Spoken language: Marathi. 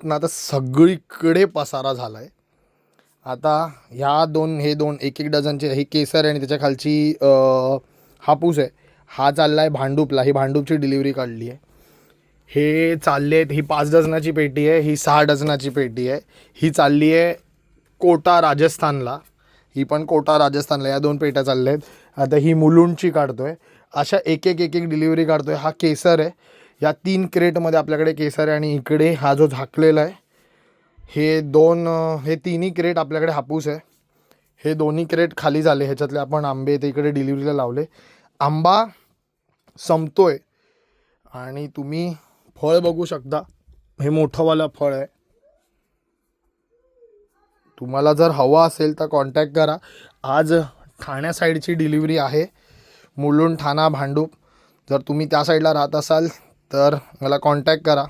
आहेत ना, तर सगळीकडे पसारा झाला आहे. आता हे दोन एक एक डझनचे, ही केसर आहे आणि त्याच्या खालची हापूस आहे. हा चालला आहे भांडूपला, ही भांडूपची डिलिव्हरी काढली आहे. हे चालले आहेत, ही 5 डझनाची पेटी आहे, ही 6 डझनाची पेटी आहे. ही चालली आहे कोटा राजस्थानला, ही पण कोटा राजस्थानला, या 2 पेट्या चालल्या आहेत. आता ही मुलुंडची काढतोय. अशा एक एक डिलिव्हरी काढतोय. हा केसर आहे, या 3 क्रेटमध्ये आपल्याकडे केसर आहे. आणि इकडे हा जो झाकलेला आहे, हे तिन्ही क्रेट आपल्याकडे हापूस आहे. हे दोन्ही क्रेट खाली झाले. ह्याच्यातले आपण आंबे ते इकडे डिलिव्हरीला लावले. आंबा संपतोय आणि तुम्ही फळ बघू शकता. हे मोठंवालं फळ आहे. तुम्हाला जर हवा असेल तर कॉन्टॅक्ट करा. आज ठाण्या साईडची डिलिव्हरी आहे, मुलुंड, ठाणा, भांडूप. जर तुम्ही त्या साईडला राहत असाल तर मला कॉन्टॅक्ट करा.